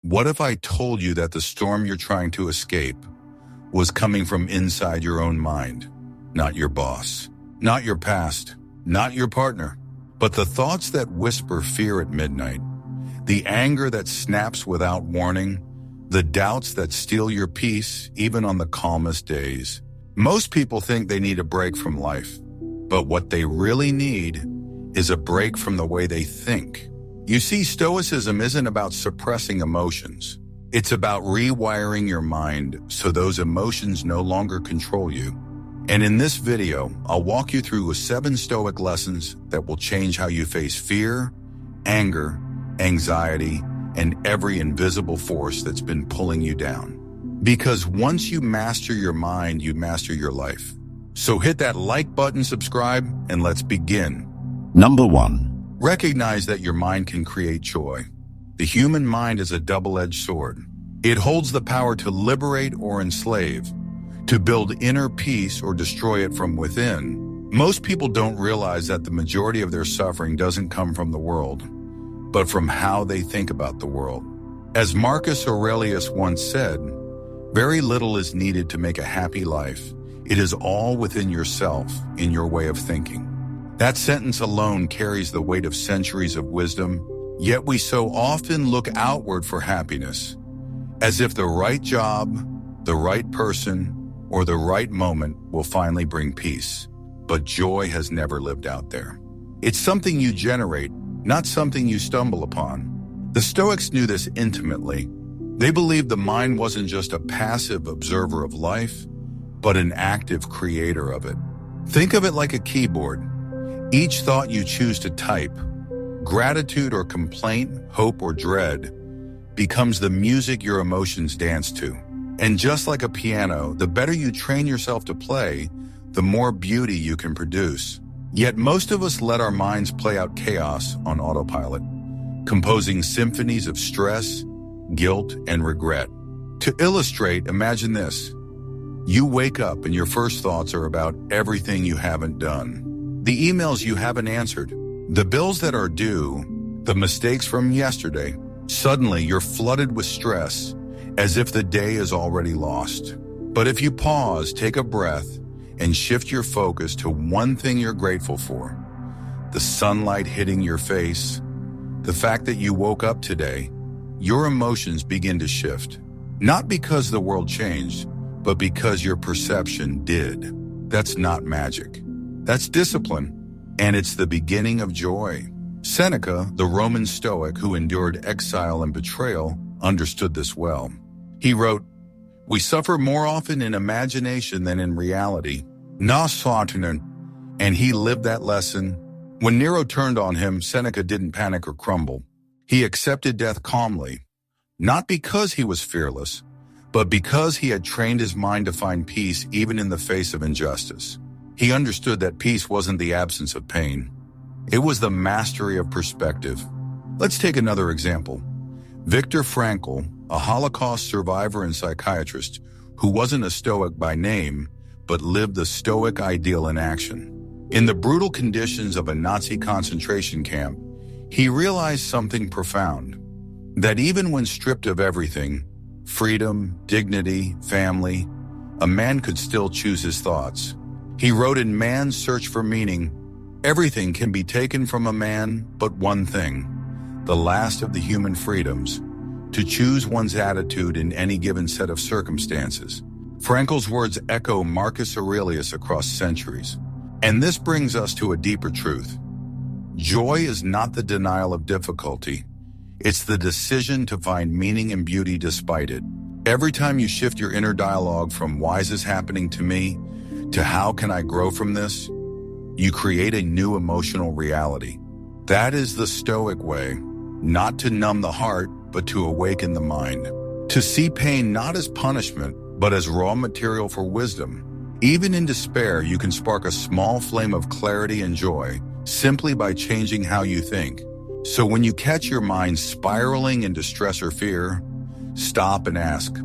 What if I told you that the storm you're trying to escape was coming from inside your own mind? Not your boss, not your past, not your partner, but the thoughts that whisper fear at midnight, the anger that snaps without warning, the doubts that steal your peace even on the calmest days. Most people think they need a break from life, but what they really need is a break from the way they think. You see, Stoicism isn't about suppressing emotions. It's about rewiring your mind so those emotions no longer control you. And in this video, I'll walk you through 7 Stoic lessons that will change how you face fear, anger, anxiety, and every invisible force that's been pulling you down. Because once you master your mind, you master your life. So hit that like button, subscribe, and let's begin. Number 1. Recognize that your mind can create joy. The human mind is a double-edged sword. It holds the power to liberate or enslave, to build inner peace or destroy it from within. Most people don't realize that the majority of their suffering doesn't come from the world, but from how they think about the world. As Marcus Aurelius once said, very little is needed to make a happy life. It is all within yourself, in your way of thinking. That sentence alone carries the weight of centuries of wisdom, yet we so often look outward for happiness, as if the right job, the right person, or the right moment will finally bring peace. But joy has never lived out there. It's something you generate, not something you stumble upon. The Stoics knew this intimately. They believed the mind wasn't just a passive observer of life, but an active creator of it. Think of it like a keyboard. Each thought you choose to type, gratitude or complaint, hope or dread, becomes the music your emotions dance to. And just like a piano, the better you train yourself to play, the more beauty you can produce. Yet most of us let our minds play out chaos on autopilot, composing symphonies of stress, guilt, and regret. To illustrate, imagine this. You wake up and your first thoughts are about everything you haven't done. The emails you haven't answered, the bills that are due, the mistakes from yesterday. Suddenly, you're flooded with stress, as if the day is already lost. But if you pause, take a breath, and shift your focus to one thing you're grateful for, the sunlight hitting your face, the fact that you woke up today, your emotions begin to shift. Not because the world changed, but because your perception did. That's not magic. That's discipline, and it's the beginning of joy. Seneca, the Roman Stoic who endured exile and betrayal, understood this well. He wrote, "We suffer more often in imagination than in reality." And he lived that lesson. When Nero turned on him, Seneca didn't panic or crumble. He accepted death calmly, not because he was fearless, but because he had trained his mind to find peace even in the face of injustice. He understood that peace wasn't the absence of pain. It was the mastery of perspective. Let's take another example. Viktor Frankl, a Holocaust survivor and psychiatrist who wasn't a Stoic by name, but lived the Stoic ideal in action. In the brutal conditions of a Nazi concentration camp, he realized something profound, that even when stripped of everything, freedom, dignity, family, a man could still choose his thoughts. He wrote in Man's Search for Meaning, "Everything can be taken from a man but one thing, the last of the human freedoms, to choose one's attitude in any given set of circumstances." Frankl's words echo Marcus Aurelius across centuries. And this brings us to a deeper truth. Joy is not the denial of difficulty. It's the decision to find meaning and beauty despite it. Every time you shift your inner dialogue from "why is this happening to me" to "how can I grow from this?" you create a new emotional reality. That is the Stoic way, not to numb the heart, but to awaken the mind. To see pain not as punishment, but as raw material for wisdom. Even in despair, you can spark a small flame of clarity and joy simply by changing how you think. So when you catch your mind spiraling into stress or fear, stop and ask,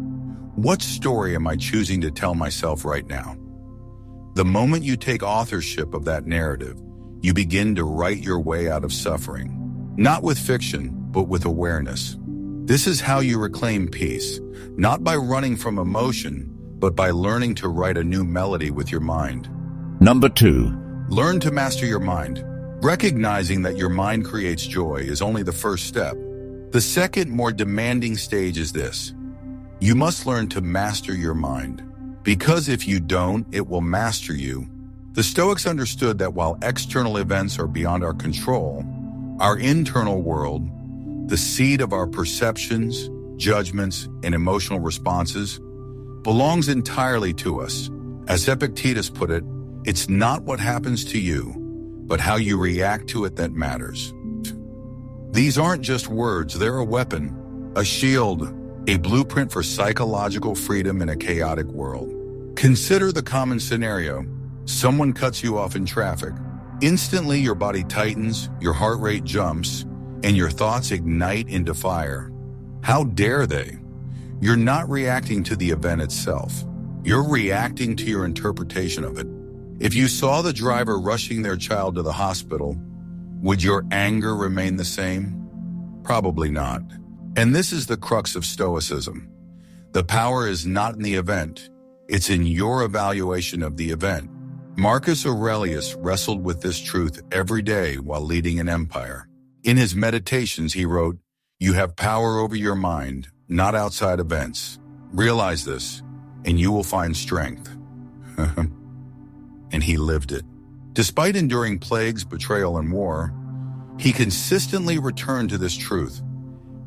what story am I choosing to tell myself right now? The moment you take authorship of that narrative, you begin to write your way out of suffering, not with fiction, but with awareness. This is how you reclaim peace, not by running from emotion, but by learning to write a new melody with your mind. Number 2. Learn to master your mind. Recognizing that your mind creates joy is only the first step. The second, more demanding stage is this. You must learn to master your mind. Because if you don't, it will master you. The Stoics understood that while external events are beyond our control, our internal world, the seed of our perceptions, judgments, and emotional responses, belongs entirely to us. As Epictetus put it, it's not what happens to you, but how you react to it that matters. These aren't just words, they're a weapon, a shield, a blueprint for psychological freedom in a chaotic world. Consider the common scenario. Someone cuts you off in traffic. Instantly, your body tightens, your heart rate jumps, and your thoughts ignite into fire. How dare they? You're not reacting to the event itself. You're reacting to your interpretation of it. If you saw the driver rushing their child to the hospital, would your anger remain the same? Probably not. And this is the crux of Stoicism. The power is not in the event. It's in your evaluation of the event. Marcus Aurelius wrestled with this truth every day while leading an empire. In his meditations, he wrote, "You have power over your mind, not outside events. Realize this, and you will find strength." And he lived it. Despite enduring plagues, betrayal, and war, he consistently returned to this truth.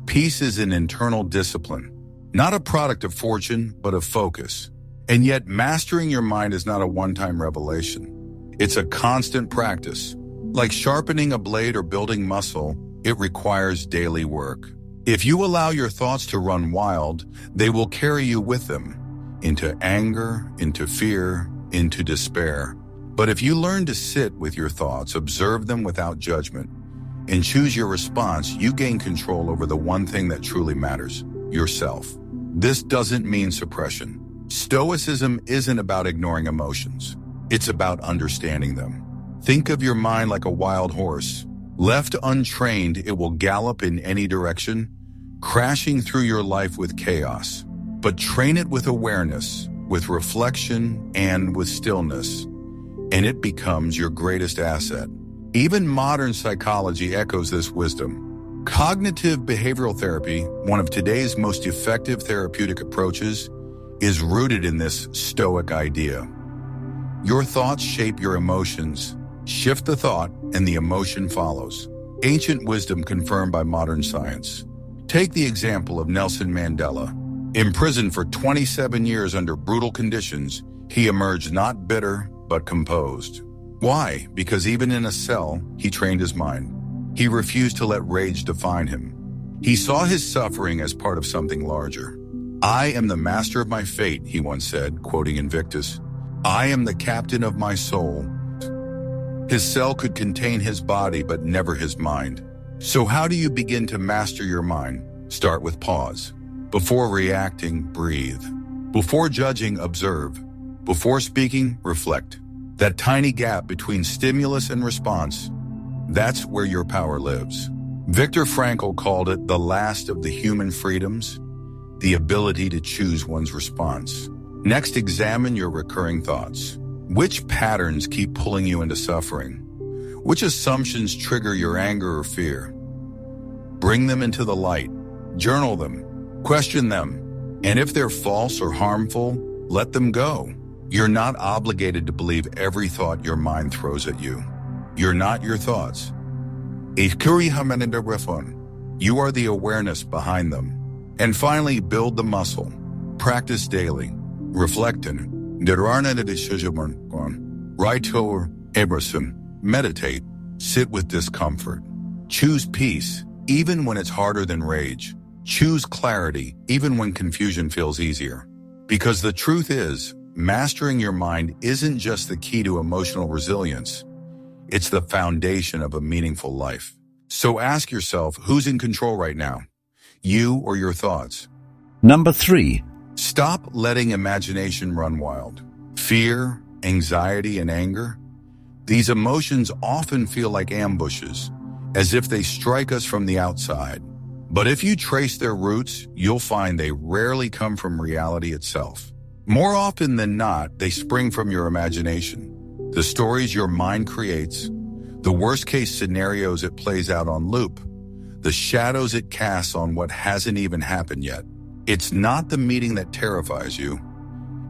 Peace is an internal discipline, not a product of fortune, but of focus. And yet, mastering your mind is not a one-time revelation. It's a constant practice. Like sharpening a blade or building muscle, it requires daily work. If you allow your thoughts to run wild, they will carry you with them, into anger, into fear, into despair. But if you learn to sit with your thoughts, observe them without judgment, and choose your response, you gain control over the one thing that truly matters, yourself. This doesn't mean suppression. Stoicism isn't about ignoring emotions. It's about understanding them. Think of your mind like a wild horse. Left untrained, it will gallop in any direction, crashing through your life with chaos. But train it with awareness, with reflection, and with stillness, and it becomes your greatest asset. Even modern psychology echoes this wisdom. Cognitive behavioral therapy, one of today's most effective therapeutic approaches, is rooted in this Stoic idea. Your thoughts shape your emotions. Shift the thought, and the emotion follows. Ancient wisdom confirmed by modern science. Take the example of Nelson Mandela. Imprisoned for 27 years under brutal conditions, he emerged not bitter, but composed. Why? Because even in a cell, he trained his mind. He refused to let rage define him. He saw his suffering as part of something larger. "I am the master of my fate," he once said, quoting Invictus. "I am the captain of my soul." His cell could contain his body, but never his mind. So how do you begin to master your mind? Start with pause. Before reacting, breathe. Before judging, observe. Before speaking, reflect. That tiny gap between stimulus and response, that's where your power lives. Viktor Frankl called it the last of the human freedoms, the ability to choose one's response. Next, examine your recurring thoughts. Which patterns keep pulling you into suffering? Which assumptions trigger your anger or fear? Bring them into the light. Journal them. Question them. And if they're false or harmful, let them go. You're not obligated to believe every thought your mind throws at you. You're not your thoughts. You are the awareness behind them. And finally, build the muscle. Practice daily. Reflect in. Meditate. Sit with discomfort. Choose peace, even when it's harder than rage. Choose clarity, even when confusion feels easier. Because the truth is, mastering your mind isn't just the key to emotional resilience. It's the foundation of a meaningful life. So ask yourself, who's in control right now? You or your thoughts? Number 3. Stop letting imagination run wild. Fear, anxiety, and anger. These emotions often feel like ambushes, as if they strike us from the outside. But if you trace their roots, you'll find they rarely come from reality itself. More often than not, they spring from your imagination, the stories your mind creates, the worst-case scenarios it plays out on loop, the shadows it casts on what hasn't even happened yet. It's not the meeting that terrifies you.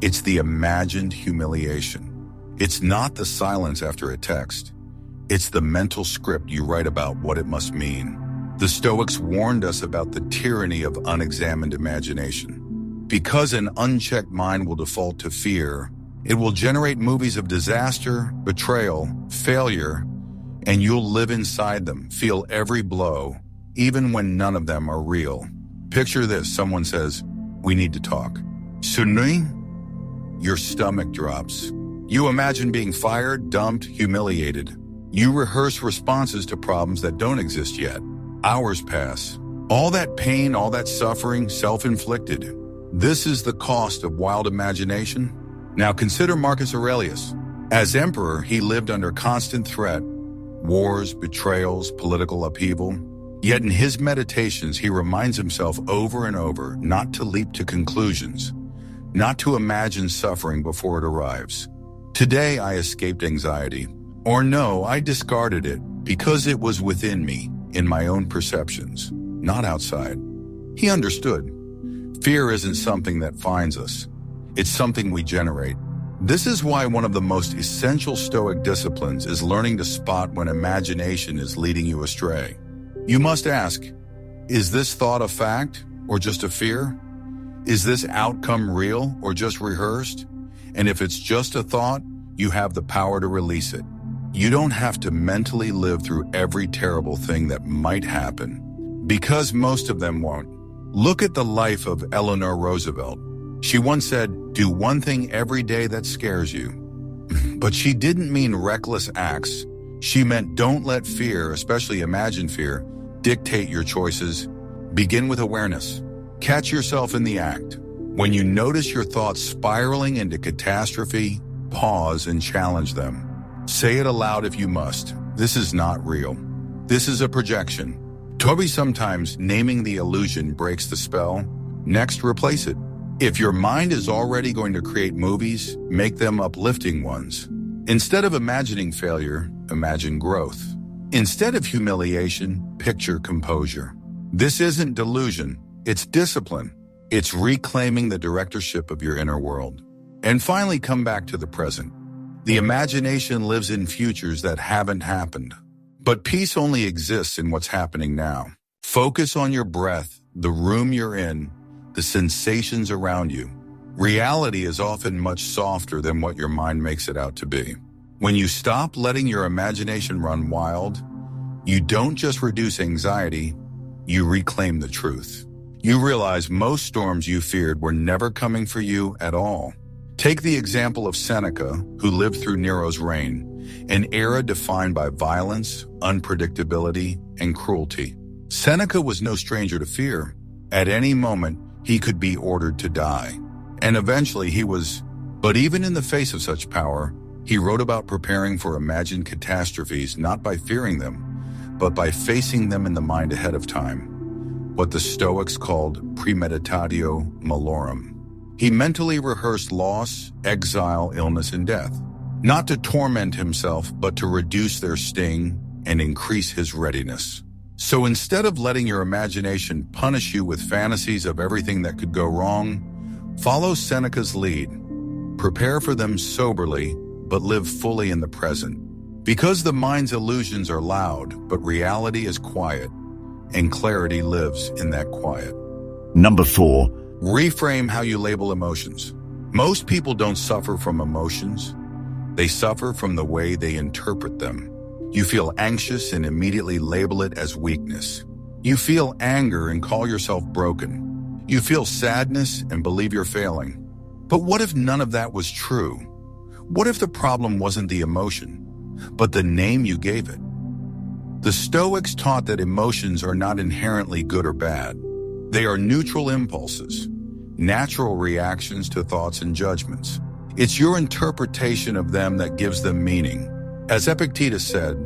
It's the imagined humiliation. It's not the silence after a text. It's the mental script you write about what it must mean. The Stoics warned us about the tyranny of unexamined imagination. Because an unchecked mind will default to fear, it will generate movies of disaster, betrayal, failure, and you'll live inside them, feel every blow, even when none of them are real. Picture this, someone says, "We need to talk." Suddenly, your stomach drops. You imagine being fired, dumped, humiliated. You rehearse responses to problems that don't exist yet. Hours pass. All that pain, all that suffering, self-inflicted. This is the cost of wild imagination. Now consider Marcus Aurelius. As emperor, he lived under constant threat, wars, betrayals, political upheaval. Yet in his meditations, he reminds himself over and over not to leap to conclusions, not to imagine suffering before it arrives. Today, I escaped anxiety. Or no, I discarded it because it was within me, in my own perceptions, not outside. He understood. Fear isn't something that finds us. It's something we generate. This is why one of the most essential Stoic disciplines is learning to spot when imagination is leading you astray. You must ask, is this thought a fact or just a fear? Is this outcome real or just rehearsed? And if it's just a thought, you have the power to release it. You don't have to mentally live through every terrible thing that might happen, because most of them won't. Look at the life of Eleanor Roosevelt. She once said, "Do one thing every day that scares you." But she didn't mean reckless acts. She meant don't let fear, especially imagined fear, dictate your choices. Begin with awareness. Catch yourself in the act. When you notice your thoughts spiraling into catastrophe, pause and challenge them. Say it aloud if you must. This is not real. This is a projection. Toby, sometimes naming the illusion breaks the spell. Next, replace it. If your mind is already going to create movies, make them uplifting ones. Instead of imagining failure, imagine growth. Instead of humiliation, picture composure. This isn't delusion, it's discipline. It's reclaiming the directorship of your inner world. And finally, come back to the present. The imagination lives in futures that haven't happened. But peace only exists in what's happening now. Focus on your breath, the room you're in, the sensations around you. Reality is often much softer than what your mind makes it out to be. When you stop letting your imagination run wild, you don't just reduce anxiety, you reclaim the truth. You realize most storms you feared were never coming for you at all. Take the example of Seneca, who lived through Nero's reign, an era defined by violence, unpredictability, and cruelty. Seneca was no stranger to fear. At any moment, he could be ordered to die. And eventually he was. But even in the face of such power, he wrote about preparing for imagined catastrophes not by fearing them, but by facing them in the mind ahead of time. What the Stoics called premeditatio malorum. He mentally rehearsed loss, exile, illness, and death, not to torment himself, but to reduce their sting and increase his readiness. So instead of letting your imagination punish you with fantasies of everything that could go wrong, follow Seneca's lead. Prepare for them soberly, but live fully in the present. Because the mind's illusions are loud, but reality is quiet, and clarity lives in that quiet. Number 4. Reframe how you label emotions. Most people don't suffer from emotions. They suffer from the way they interpret them. You feel anxious and immediately label it as weakness. You feel anger and call yourself broken. You feel sadness and believe you're failing. But what if none of that was true? What if the problem wasn't the emotion, but the name you gave it? The Stoics taught that emotions are not inherently good or bad. They are neutral impulses, natural reactions to thoughts and judgments. It's your interpretation of them that gives them meaning. As Epictetus said,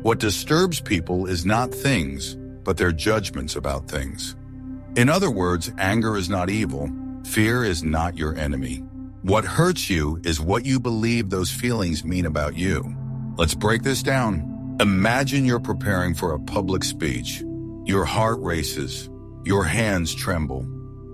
what disturbs people is not things, but they're judgments about things. In other words, anger is not evil. Fear is not your enemy. What hurts you is what you believe those feelings mean about you. Let's break this down. Imagine you're preparing for a public speech. Your heart races. Your hands tremble.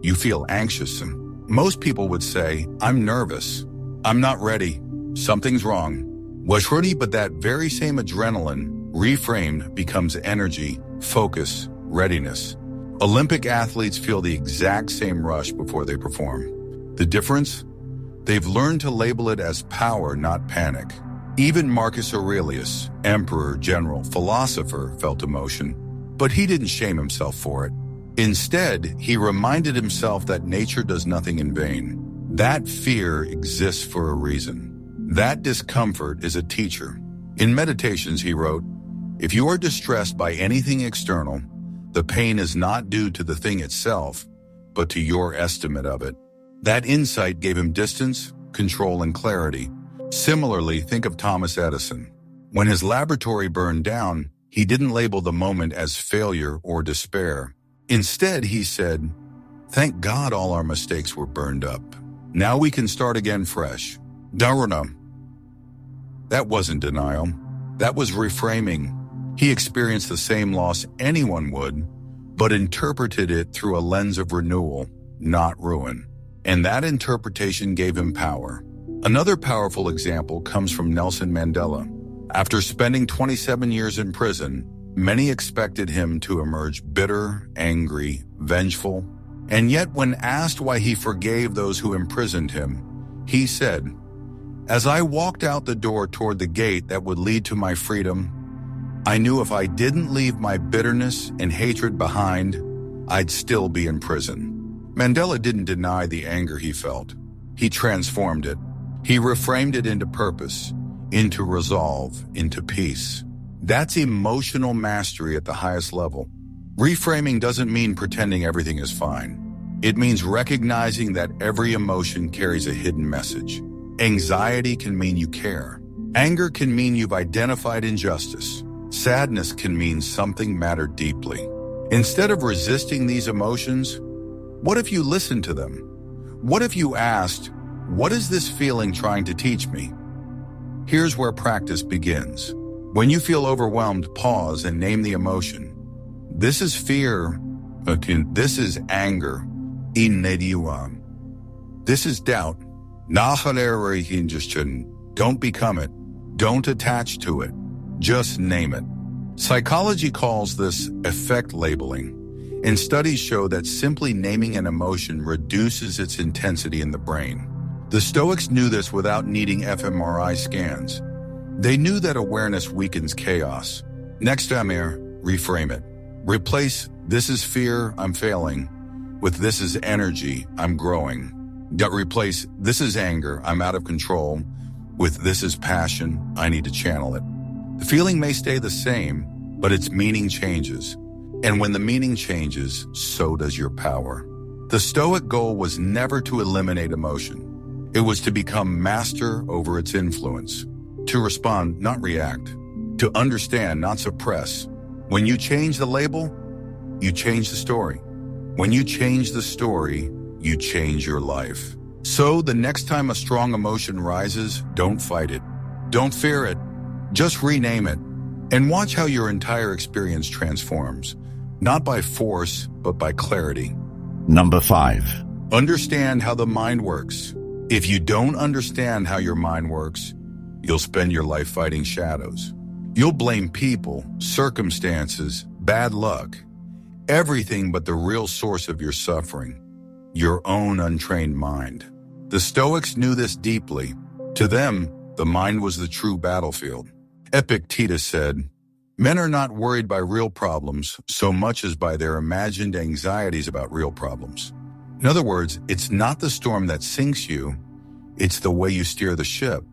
You feel anxious, and most people would say, "I'm nervous. I'm not ready. Something's wrong." But that very same adrenaline, reframed, becomes energy, focus, readiness. Olympic athletes feel the exact same rush before they perform. The difference? They've learned to label it as power, not panic. Even Marcus Aurelius, emperor, general, philosopher, felt emotion, but he didn't shame himself for it. Instead, he reminded himself that nature does nothing in vain. That fear exists for a reason. That discomfort is a teacher. In Meditations, he wrote, "If you are distressed by anything external, the pain is not due to the thing itself, but to your estimate of it." That insight gave him distance, control, and clarity. Similarly, think of Thomas Edison. When his laboratory burned down, he didn't label the moment as failure or despair. Instead, he said, "Thank God all our mistakes were burned up. Now we can start again fresh." Dharana. That wasn't denial. That was reframing. He experienced the same loss anyone would, but interpreted it through a lens of renewal, not ruin. And that interpretation gave him power. Another powerful example comes from Nelson Mandela. After spending 27 years in prison, many expected him to emerge bitter, angry, vengeful. And yet when asked why he forgave those who imprisoned him, he said, "As I walked out the door toward the gate that would lead to my freedom, I knew if I didn't leave my bitterness and hatred behind, I'd still be in prison." Mandela didn't deny the anger he felt. He transformed it. He reframed it into purpose, into resolve, into peace. That's emotional mastery at the highest level. Reframing doesn't mean pretending everything is fine. It means recognizing that every emotion carries a hidden message. Anxiety can mean you care. Anger can mean you've identified injustice. Sadness can mean something mattered deeply. Instead of resisting these emotions, what if you listened to them? What if you asked, "What is this feeling trying to teach me?" Here's where practice begins. When you feel overwhelmed, pause and name the emotion. This is fear. This is anger. This is doubt. Don't become it. Don't attach to it. Just name it. Psychology calls this effect labeling, and studies show that simply naming an emotion reduces its intensity in the brain. The Stoics knew this without needing fMRI scans. They knew that awareness weakens chaos. Next time, reframe it. Replace "this is fear, I'm failing" with "this is energy, I'm growing." Replace "this is anger, I'm out of control" with "this is passion, I need to channel it." The feeling may stay the same, but its meaning changes. And when the meaning changes, so does your power. The Stoic goal was never to eliminate emotion. It was to become master over its influence. To respond, not react. To understand, not suppress. When you change the label, you change the story. When you change the story, you change your life. So the next time a strong emotion rises, don't fight it. Don't fear it. Just rename it. And watch how your entire experience transforms. Not by force, but by clarity. Number 5. Understand how the mind works. If you don't understand how your mind works, you'll spend your life fighting shadows. You'll blame people, circumstances, bad luck, everything but the real source of your suffering, your own untrained mind. The Stoics knew this deeply. To them, the mind was the true battlefield. Epictetus said, "Men are not worried by real problems so much as by their imagined anxieties about real problems." In other words, it's not the storm that sinks you, it's the way you steer the ship.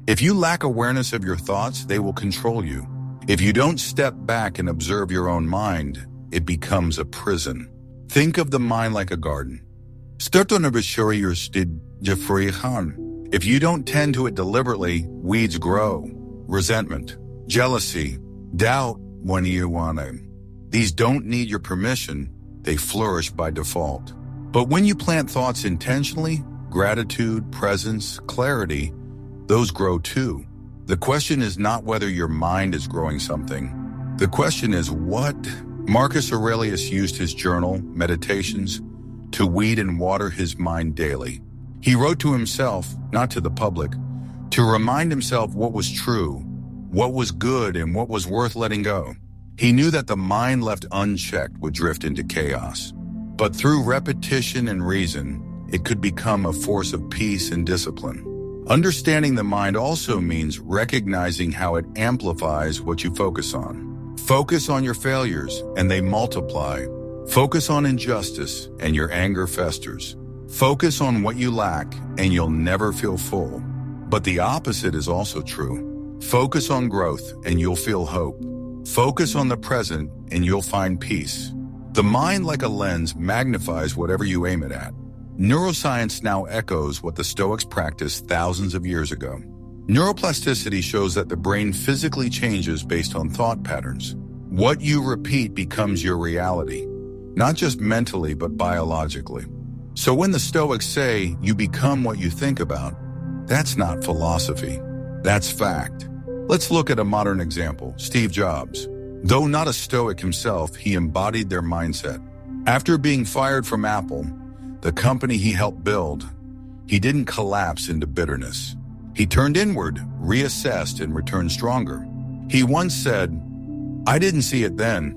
If you lack awareness of your thoughts, they will control you. If you don't step back and observe your own mind, it becomes a prison. Think of the mind like a garden. If you don't tend to it deliberately, weeds grow. Resentment, jealousy, doubt, These don't need your permission, they flourish by default. But when you plant thoughts intentionally, gratitude, presence, clarity, those grow too. The question is not whether your mind is growing something. The question is what? Marcus Aurelius used his journal, meditations, to weed and water his mind daily. He wrote to himself, not to the public, to remind himself what was true, what was good, and what was worth letting go. He knew that the mind left unchecked would drift into chaos. But through repetition and reason, it could become a force of peace and discipline. Understanding the mind also means recognizing how it amplifies what you focus on. Focus on your failures, and they multiply. Focus on injustice, and your anger festers. Focus on what you lack, and you'll never feel full. But the opposite is also true. Focus on growth, and you'll feel hope. Focus on the present, and you'll find peace. The mind, like a lens, magnifies whatever you aim it at. Neuroscience now echoes what the Stoics practiced thousands of years ago. Neuroplasticity shows that the brain physically changes based on thought patterns. What you repeat becomes your reality, not just mentally but biologically. So when the Stoics say you become what you think about, that's not philosophy, that's fact. Let's look at a modern example, Steve Jobs. Though not a Stoic himself, he embodied their mindset. After being fired from Apple, the company he helped build, he didn't collapse into bitterness. He turned inward, reassessed, and returned stronger. He once said, "I didn't see it then,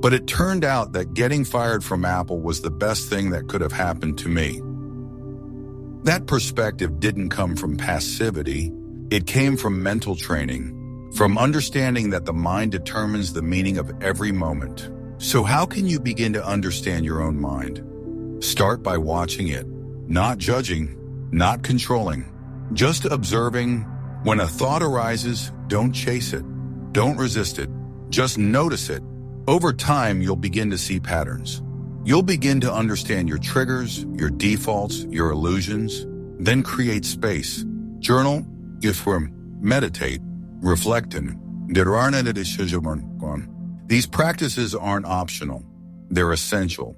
but it turned out that getting fired from Apple was the best thing that could have happened to me." That perspective didn't come from passivity. It came from mental training, from understanding that the mind determines the meaning of every moment. So how can you begin to understand your own mind? Start by watching it, not judging, not controlling, just observing. When a thought arises, don't chase it, don't resist it, just notice it. Over time, you'll begin to see patterns. You'll begin to understand your triggers, your defaults, your illusions, then create space. Journal, reframe, meditate, reflect, and these practices aren't optional. They're essential.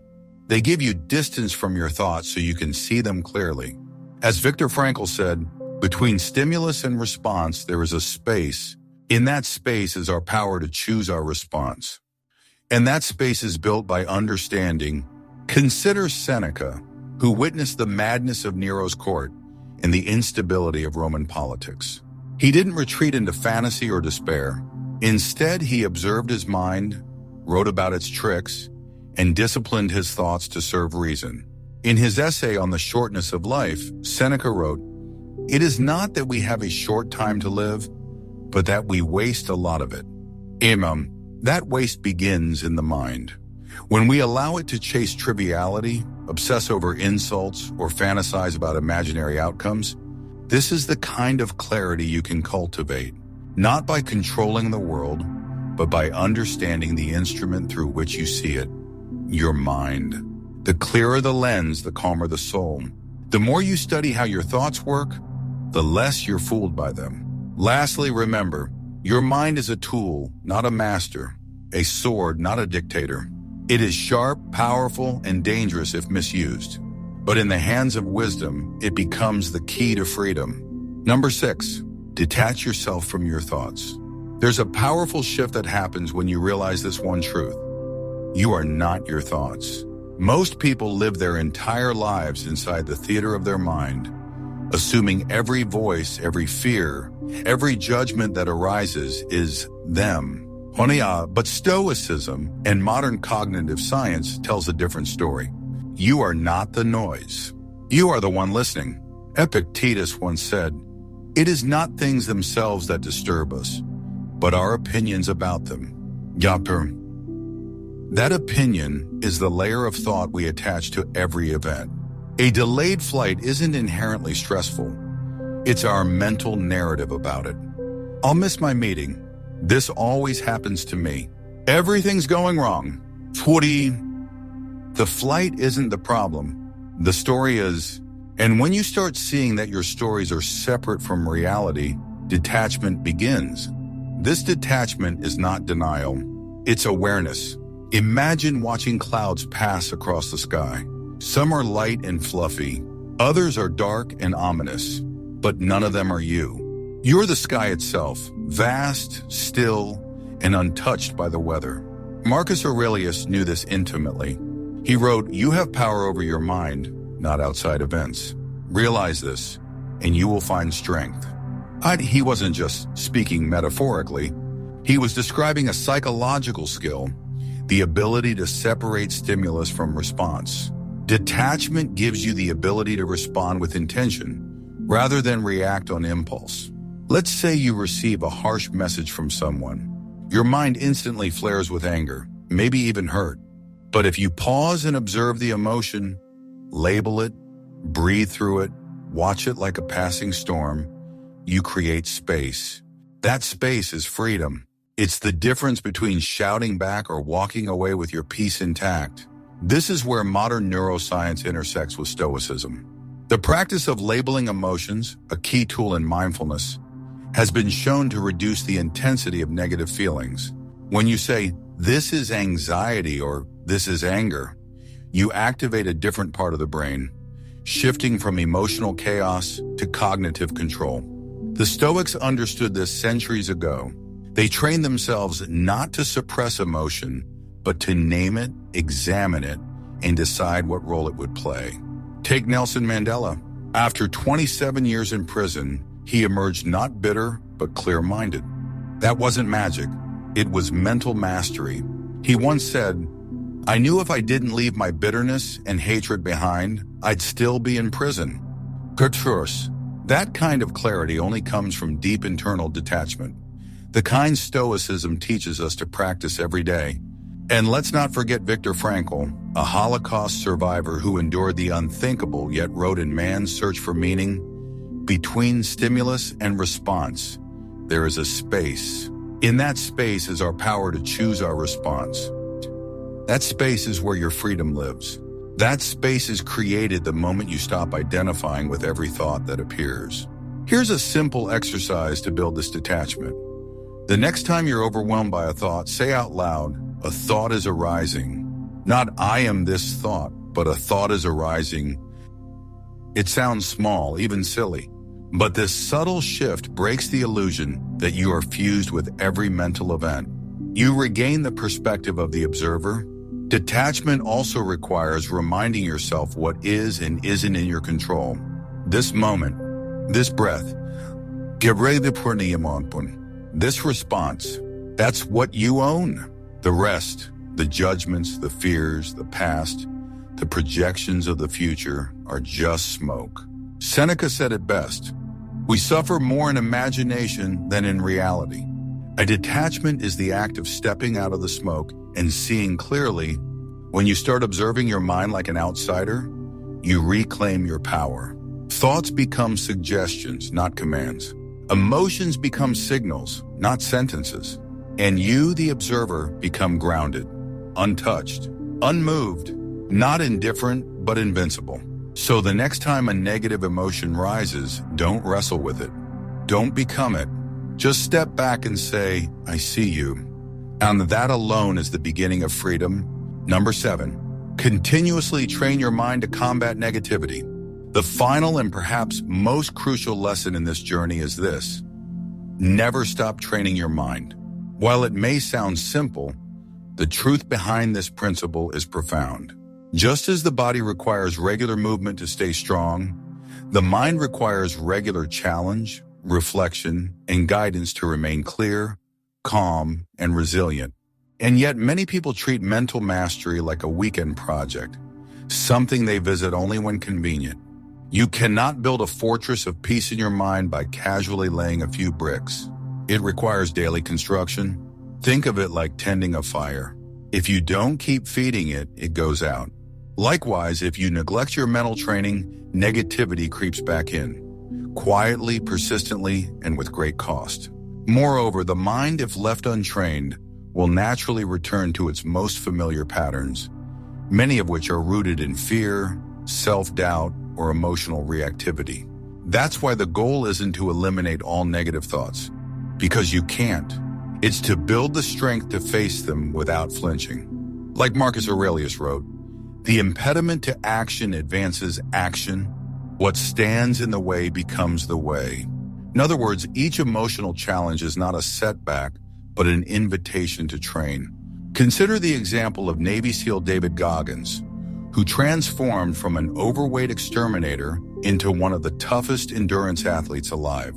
They give you distance from your thoughts so you can see them clearly. As Viktor Frankl said, between stimulus and response, there is a space. In that space is our power to choose our response. And that space is built by understanding. Consider Seneca, who witnessed the madness of Nero's court and the instability of Roman politics. He didn't retreat into fantasy or despair. Instead, he observed his mind, wrote about its tricks, and disciplined his thoughts to serve reason. In his essay on the shortness of life, Seneca wrote, "It is not that we have a short time to live, but that we waste a lot of it." That waste begins in the mind. When we allow it to chase triviality, obsess over insults, or fantasize about imaginary outcomes, this is the kind of clarity you can cultivate, not by controlling the world, but by understanding the instrument through which you see it, your mind. The clearer the lens, the calmer the soul. The more you study how your thoughts work, the less you're fooled by them. Lastly, remember, your mind is a tool, not a master, a sword, not a dictator. It is sharp, powerful, and dangerous if misused. But in the hands of wisdom, it becomes the key to freedom. Number 6, detach yourself from your thoughts. There's a powerful shift that happens when you realize this one truth. You are not your thoughts. Most people live their entire lives inside the theater of their mind, assuming every voice, every fear, every judgment that arises is them. But Stoicism and modern cognitive science tells a different story. You are not the noise. You are the one listening. Epictetus once said, "It is not things themselves that disturb us, but our opinions about them." That opinion is the layer of thought we attach to every event. A delayed flight isn't inherently stressful. It's our mental narrative about it. I'll miss my meeting. This always happens to me. Everything's going wrong. The flight isn't the problem. The story is. And when you start seeing that your stories are separate from reality, detachment begins. This detachment is not denial. It's awareness. Imagine watching clouds pass across the sky. Some are light and fluffy, others are dark and ominous, but none of them are you. You're the sky itself, vast, still, and untouched by the weather. Marcus Aurelius knew this intimately. He wrote, "You have power over your mind, not outside events. Realize this, and you will find strength." He wasn't just speaking metaphorically. He was describing a psychological skill, the ability to separate stimulus from response. Detachment gives you the ability to respond with intention, rather than react on impulse. Let's say you receive a harsh message from someone. Your mind instantly flares with anger, maybe even hurt. But if you pause and observe the emotion, label it, breathe through it, watch it like a passing storm, you create space. That space is freedom. It's the difference between shouting back or walking away with your peace intact. This is where modern neuroscience intersects with Stoicism. The practice of labeling emotions, a key tool in mindfulness, has been shown to reduce the intensity of negative feelings. When you say, "This is anxiety" or "This is anger," you activate a different part of the brain, shifting from emotional chaos to cognitive control. The Stoics understood this centuries ago. They trained themselves not to suppress emotion, but to name it, examine it, and decide what role it would play. Take Nelson Mandela. After 27 years in prison, he emerged not bitter, but clear-minded. That wasn't magic. It was mental mastery. He once said, "I knew if I didn't leave my bitterness and hatred behind, I'd still be in prison." Epictetus. That kind of clarity only comes from deep internal detachment, the kind Stoicism teaches us to practice every day. And let's not forget Viktor Frankl, a Holocaust survivor who endured the unthinkable yet wrote in Man's Search for Meaning, "Between stimulus and response, there is a space. In that space is our power to choose our response." That space is where your freedom lives. That space is created the moment you stop identifying with every thought that appears. Here's a simple exercise to build this detachment. The next time you're overwhelmed by a thought, say out loud, "A thought is arising." Not "I am this thought," but "a thought is arising." It sounds small, even silly, but this subtle shift breaks the illusion that you are fused with every mental event. You regain the perspective of the observer. Detachment also requires reminding yourself what is and isn't in your control. This moment, this breath, this response, that's what you own. The rest, the judgments, the fears, the past, the projections of the future are just smoke. Seneca said it best, "We suffer more in imagination than in reality." A detachment is the act of stepping out of the smoke and seeing clearly. When you start observing your mind like an outsider, you reclaim your power. Thoughts become suggestions, not commands. Emotions become signals, not sentences. And you, the observer, become grounded, untouched, unmoved, not indifferent, but invincible. So the next time a negative emotion rises, don't wrestle with it. Don't become it. Just step back and say, "I see you." And that alone is the beginning of freedom. Number 7, continuously train your mind to combat negativity. The final and perhaps most crucial lesson in this journey is this: never stop training your mind. While it may sound simple, the truth behind this principle is profound. Just as the body requires regular movement to stay strong, the mind requires regular challenge, reflection, and guidance to remain clear, calm, and resilient. And yet many people treat mental mastery like a weekend project, something they visit only when convenient. You cannot build a fortress of peace in your mind by casually laying a few bricks. It requires daily construction. Think of it like tending a fire. If you don't keep feeding it, it goes out. Likewise, if you neglect your mental training, negativity creeps back in, quietly, persistently, and with great cost. Moreover, the mind, if left untrained, will naturally return to its most familiar patterns, many of which are rooted in fear, self-doubt, or emotional reactivity. That's why the goal isn't to eliminate all negative thoughts, because you can't. It's to build the strength to face them without flinching. Like Marcus Aurelius wrote, "The impediment to action advances action. What stands in the way becomes the way." In other words, each emotional challenge is not a setback, but an invitation to train. Consider the example of Navy SEAL David Goggins, who transformed from an overweight exterminator into one of the toughest endurance athletes alive.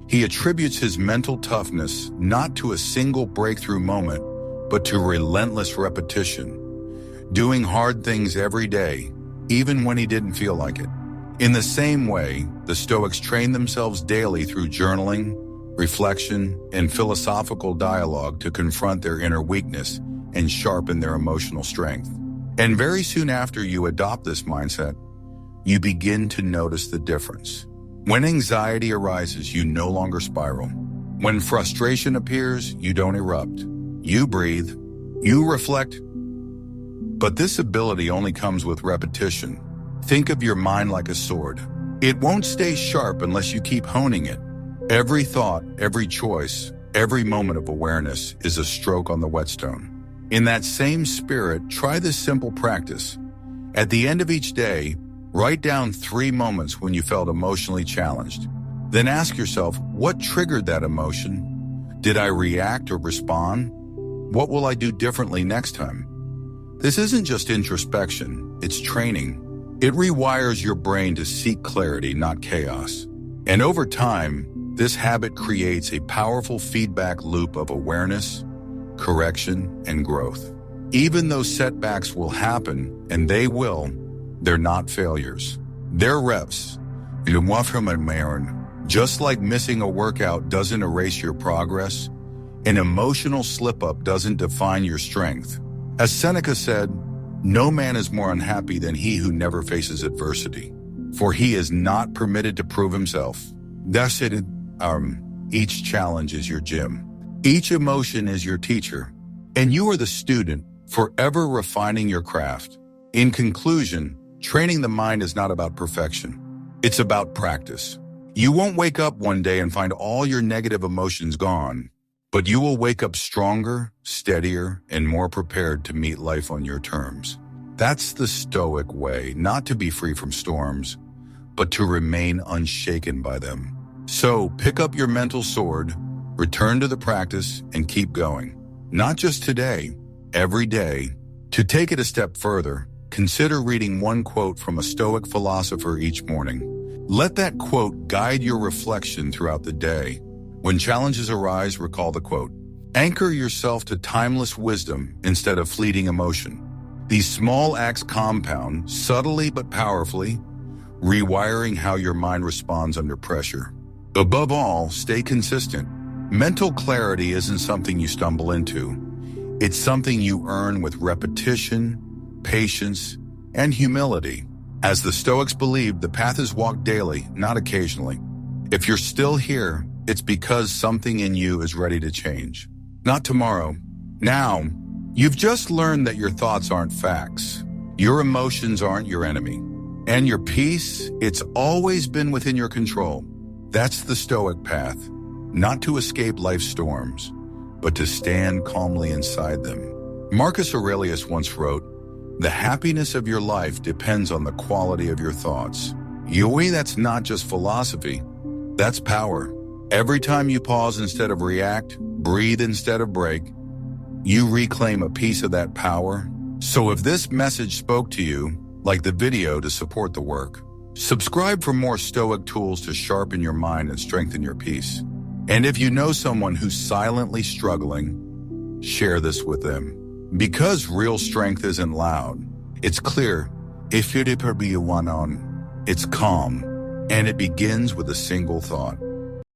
He attributes his mental toughness not to a single breakthrough moment, but to relentless repetition, doing hard things every day, even when he didn't feel like it. In the same way, the Stoics train themselves daily through journaling, reflection, and philosophical dialogue to confront their inner weakness and sharpen their emotional strength. And very soon after you adopt this mindset, you begin to notice the difference. When anxiety arises, you no longer spiral. When frustration appears, you don't erupt. You breathe, you reflect. But this ability only comes with repetition. Think of your mind like a sword. It won't stay sharp unless you keep honing it. Every thought, every choice, every moment of awareness is a stroke on the whetstone. In that same spirit, try this simple practice. At the end of each day, write down 3 moments when you felt emotionally challenged. Then ask yourself, what triggered that emotion? Did I react or respond? What will I do differently next time? This isn't just introspection, it's training. It rewires your brain to seek clarity, not chaos. And over time, this habit creates a powerful feedback loop of awareness, correction, and growth. Even though setbacks will happen, and they will, they're not failures. They're reps. Just like missing a workout doesn't erase your progress, an emotional slip-up doesn't define your strength. As Seneca said, "No man is more unhappy than he who never faces adversity, for he is not permitted to prove himself." That's it. Each challenge is your gym. Each emotion is your teacher, and you are the student, forever refining your craft. In conclusion, training the mind is not about perfection. It's about practice. You won't wake up one day and find all your negative emotions gone, but you will wake up stronger, steadier, and more prepared to meet life on your terms. That's the Stoic way, not to be free from storms, but to remain unshaken by them. So pick up your mental sword, return to the practice, and keep going. Not just today, every day. To take it a step further, consider reading one quote from a Stoic philosopher each morning. Let that quote guide your reflection throughout the day. When challenges arise, recall the quote. Anchor yourself to timeless wisdom instead of fleeting emotion. These small acts compound, subtly but powerfully, rewiring how your mind responds under pressure. Above all, stay consistent. Mental clarity isn't something you stumble into. It's something you earn with repetition, patience, and humility. As the Stoics believed, the path is walked daily, not occasionally. If you're still here, it's because something in you is ready to change. Not tomorrow. Now. You've just learned that your thoughts aren't facts. Your emotions aren't your enemy. And your peace, it's always been within your control. That's the Stoic path. Not to escape life's storms, but to stand calmly inside them. Marcus Aurelius once wrote, "The happiness of your life depends on the quality of your thoughts." That's not just philosophy, that's power. Every time you pause instead of react, breathe instead of break, you reclaim a piece of that power. So if this message spoke to you, like the video to support the work. Subscribe for more Stoic tools to sharpen your mind and strengthen your peace. And if you know someone who's silently struggling, share this with them. Because real strength isn't loud, it's clear. It's calm, and it begins with a single thought.